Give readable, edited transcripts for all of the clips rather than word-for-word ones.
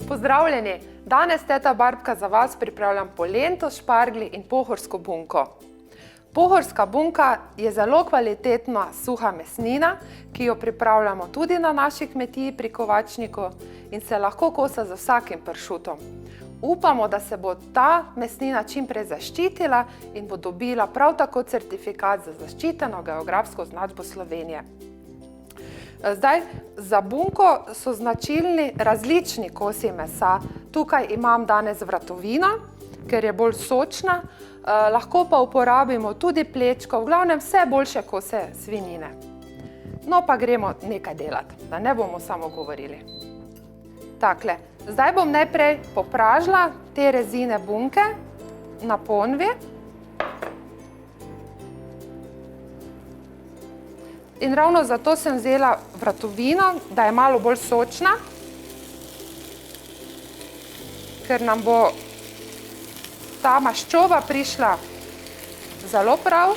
Pozdravljeni! Danes teta Barbka za vas pripravljam polento, šparglji in pohorsko bunko. Pohorska bunka je zelo kvalitetna suha mesnina, ki jo pripravljamo tudi na naši kmetiji pri Kovačniku in se lahko kosa z vsakim pršutom. Upamo, da se bo ta mesnina čim prej zaščitila in bo dobila prav tako certifikat za zaščiteno geografsko označbo Slovenije. Zdaj, za bunko so značilni različni kosi mesa. Tukaj imam danes vratovino, ker je bolj sočna, lahko pa uporabimo tudi plečko, v glavnem vse boljše kose svinjine. No pa gremo nekaj delati, da ne bomo samo govorili. Takle, zdaj bom najprej popražila te rezine bunke na ponvi. In ravno zato sem vzela vratovino, da je malo bolj sočna, ker nam bo ta maščoba prišla zelo prav.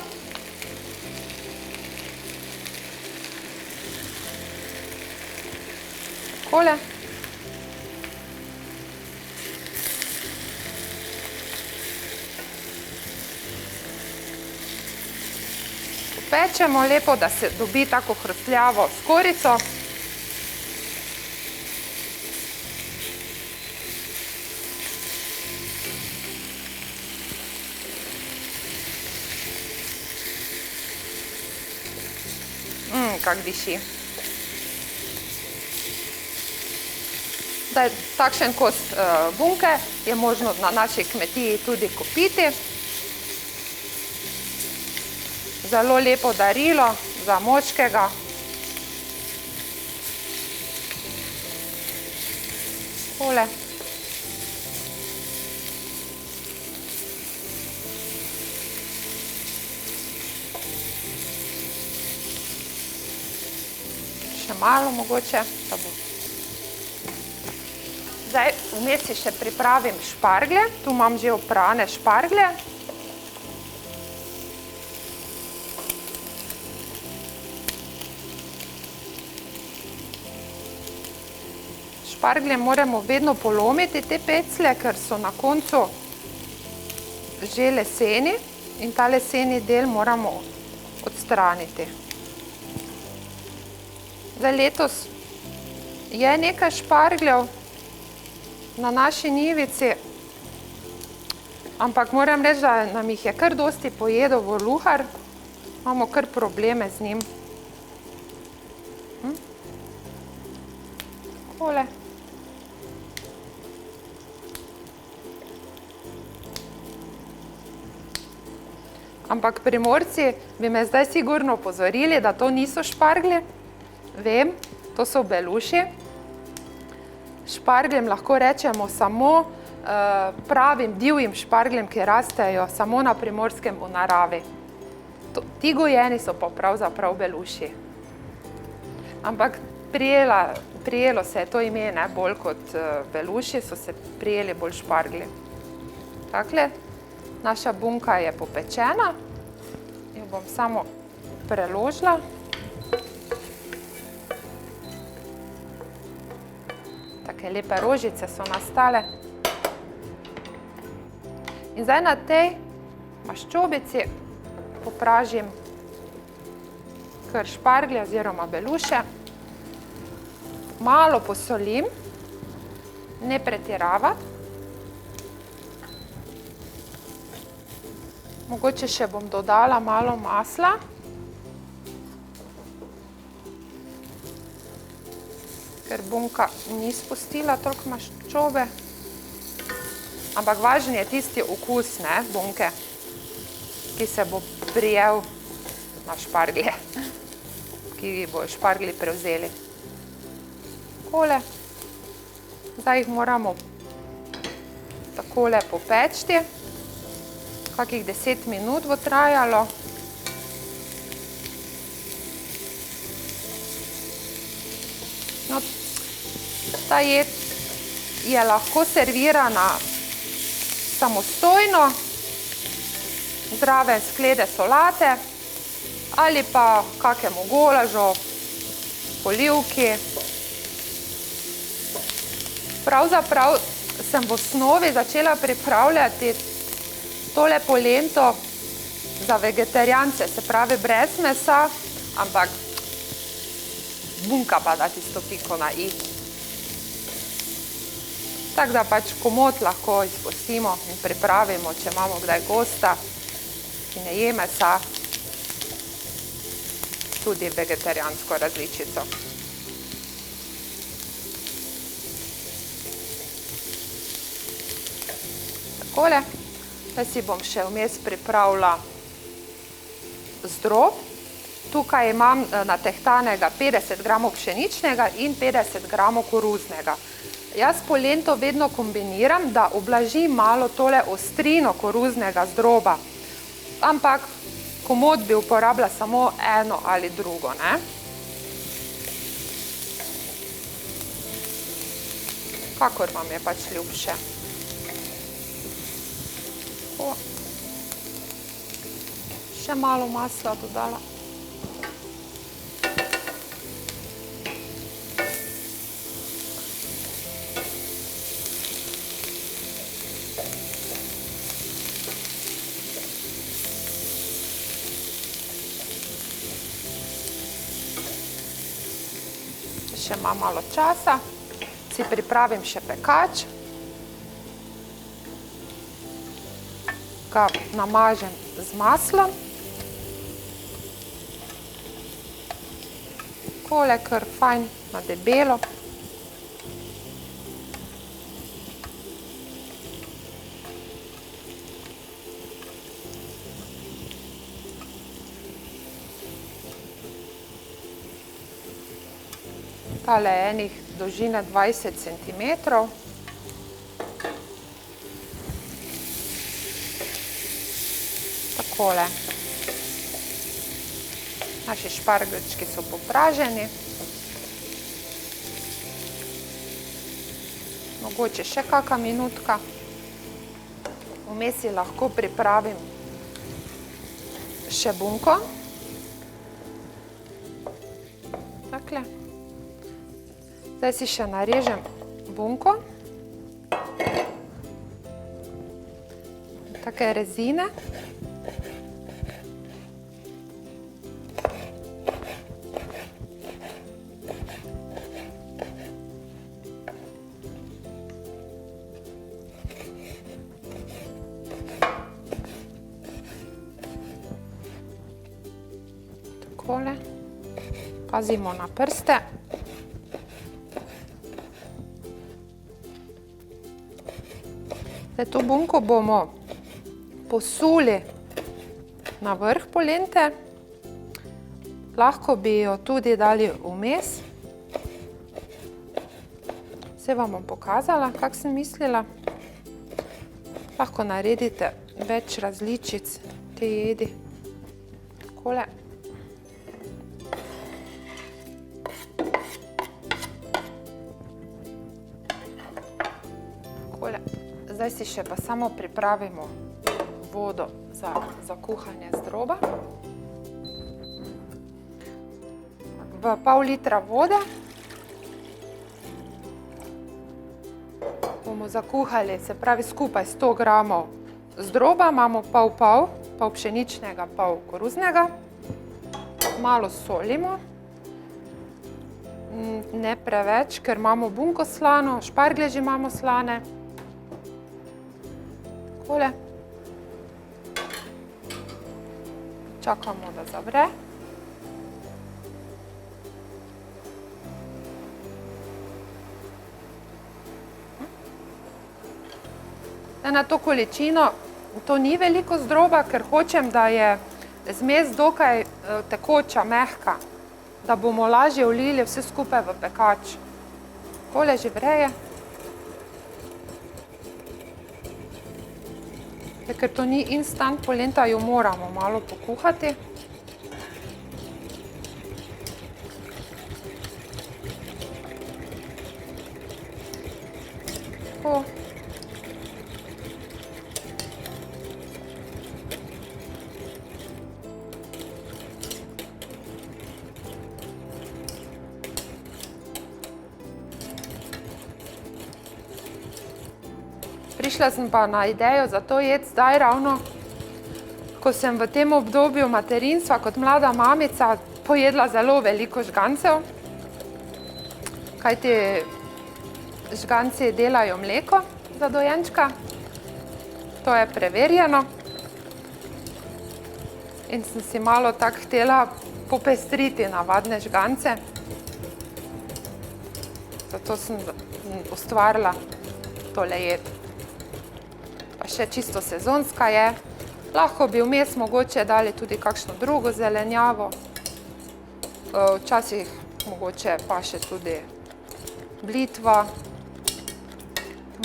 Takole. Pečemo lepo, da se dobi tako hrustljavo skorjico. Kak diši. Zdaj, takšen kos bunke je možno na naši kmetiji tudi kupiti. Zelo lepo darilo za moškega. Tole. Še malo mogoče, da bo. Zdaj, vmes si še pripravim šparglje. Tu imam že oprane šparglje. Šparglje moramo vedno polomiti te peclje, ker so na koncu že leseni in ta leseni del moramo odstraniti. Zdaj, letos je nekaj špargljev na naši njivici, ampak moram reči, da nam jih je kar dosti pojedel voluhar. Imamo kar probleme z njim. Takole. Ampak Primorci bi me zdaj sigurno opozorili, da to niso šparglji. Vem, to so beluši. Špargljem lahko rečemo samo pravim divjim špargljem, ki rastejo samo na Primorskem v naravi. Ti gojeni so pa pravzaprav beluši. Ampak prijelo se je to ime, ne, bolj kot beluši, so se prijeli bolj šparglji. Takle. Naša bunka je popečena, jo bom samo preložila. Take lepe rožice so nastale. In zdaj na tej maščobici popražim kar šparglje oziroma beluše. Malo posolim, ne pretiravati. Mogoče še bom dodala malo masla. Ker bunka ni spustila toliko maščobe. Ampak važen je tisti okus, ne, bunke, ki se bo prijel na šparglje, ki bo šparglji prevzeli. Takole. Zdaj jih moramo takole popečti. Kakih 10 minut bo trajalo. No, ta jed je lahko servirana samostojno, zraven sklede solate ali pa kakemu golažu, polivki. Pravzaprav sem v osnovi začela pripravljati tole polento za vegetarijance, se pravi brez mesa, ampak bunka pa da tisto piko na i. Tako da pač komot lahko izpustimo in pripravimo, če imamo kdaj gosta, ki ne je mesa, tudi vegetarijansko različico. Takole, zdaj si bom še vmes pripravila zdrob. Tukaj imam natehtanega 50 gramov pšeničnega in 50 gramov koruznega. Jaz polento vedno kombiniram, da ublažim malo tole ostrino koruznega zdroba. Ampak komot bi uporabila samo eno ali drugo, ne? Kakor vam je pač ljubše. Tako. Še malo masla dodala. Še imam malo časa, si pripravim še pekač, ga namažem z maslom, takole kar fajn na debelo. Tale je enih dolžine 20 centimetrov. Takole. Naši špargelčki so popraženi. Mogoče še kakšna minutka. Vmes si lahko pripravim še bunko. Takle. Zdaj si še narežem bunko, take rezine. Takole, pazimo na prste. To bunko bomo posuli na vrh polente, lahko bi jo tudi dali vmes. Vse vam bom pokazala, kako sem mislila. Lahko naredite več različic te jedi. Takole. Takole. Zdaj si še pa samo pripravimo vodo za kuhanje zdroba. V pol litra vode bomo zakuhali, se pravi skupaj 100 gramov zdroba, imamo pol pšeničnega, pol koruznega. Malo solimo, ne preveč, ker imamo bunko slano, šparglje že imamo slane. Takole. Čakamo, da zavre. Na to količino, to ni veliko zdroba, ker hočem, da je zmes dokaj tekoča, mehka, da bomo lažje vlili vse skupaj v pekač. Takole že vreje. Ker to ni instant polenta, jo moramo malo pokuhati. Tako. prišla sem pa na idejo za to jed zdaj ravno, ko sem v tem obdobju materinstva kot mlada mamica pojedla zelo veliko žgancev, kajti žganci delajo mleko za dojenčka, to je preverjeno. In sem si malo tako htela popestriti navadne žgance. Zato sem ustvarila tole jed. Pa še čisto sezonska je. Lahko bi vmes mogoče dali tudi kakšno drugo zelenjavo. Včasih mogoče pa še tudi blitva.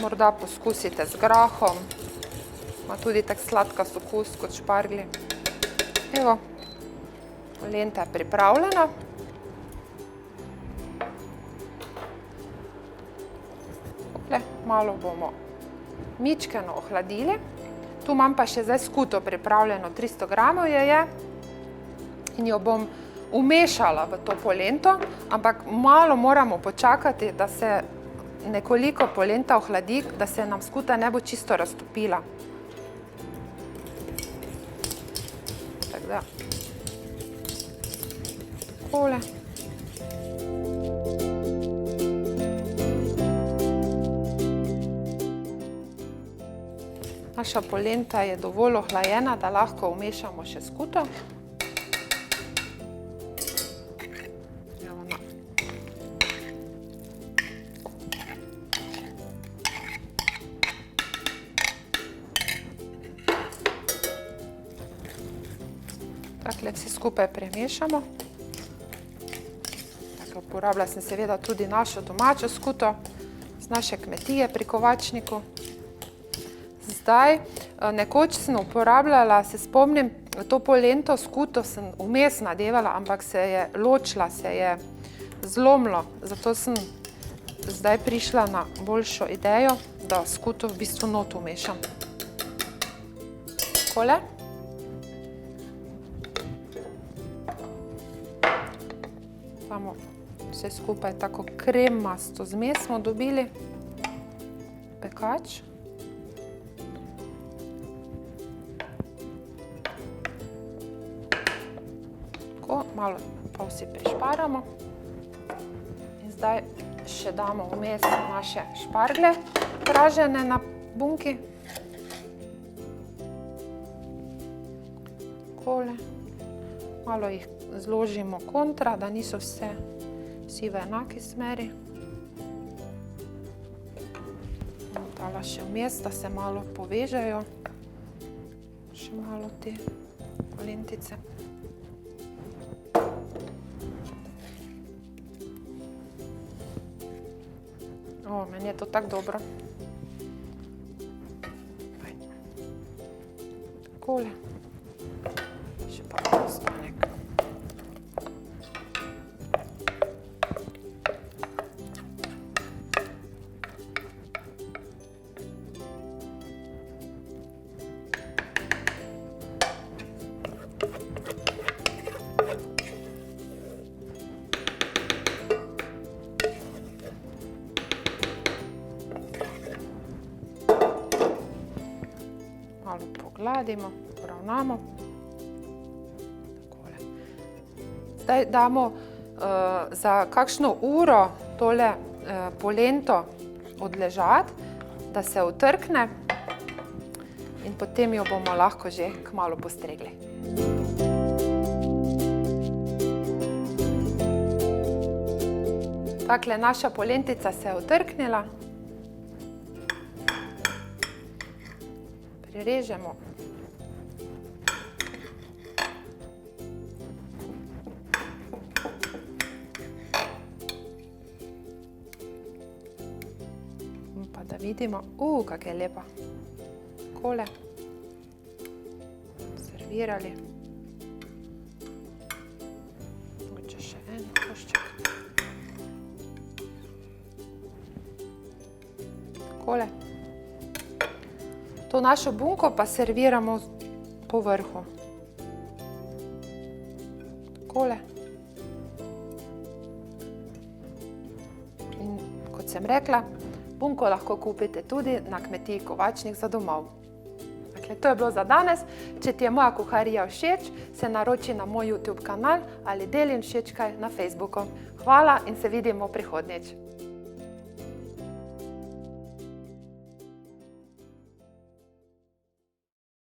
Morda poskusite z grahom. Ima tudi tak sladkast okus kot šparglji. Evo, polenta je pripravljena. Malo bomo mičkeno ohladili. Tu imam pa še zdaj skuto pripravljeno, 300 gramov je. In jo bom umešala v to polento, ampak malo moramo počakati, da se nekoliko polenta ohladi, da se nam skuta ne bo čisto raztopila. Tako da. Takole. Naša polenta je dovolj ohlajena, da lahko umešamo še skuto. Takle vsi skupaj premešamo. Uporabljala sem seveda tudi našo domačo skuto z naše kmetije pri Kovačniku. Zdaj, nekoč sem uporabljala, se spomnim, to polento skuto sem vmes nadevala, ampak se je ločila, se je zlomilo. Zato sem zdaj prišla na boljšo idejo, da skuto v bistvu not umešam. Takole. Samo vse skupaj tako kremasto zmes smo dobili. Pekač. Tako, malo pa vsi prišparamo. In zdaj še damo vmes naše šparglje, pražene na bunki. Takole. Malo jih zložimo kontra, da niso vsi v enaki smeri. Dala še vmes, da se malo povežejo. Še malo te polentice. Meni je to tako dobro. Takole. Še pa ostanek. Malo pogladimo, poravnamo. Takole. Zdaj damo za kakšno uro tole polento odležati, da se utrkne in potem jo bomo lahko že kmalu postregli. Takle, naša polentica se je utrknila. Prirežemo. Pa da vidimo, kak je lepa. Takole. Servirali. Mogoče še en košček. Takole. To našo bunko pa serviramo po vrhu. Takole. In kot sem rekla, Bunko lahko kupite tudi na kmetiji Kovačnik za domov. Dakle, to je bilo za danes. Če ti je moja kuharija všeč, se naroči na moj YouTube kanal ali deli in všečkaj na Facebooku. Hvala in se vidimo prihodnjič.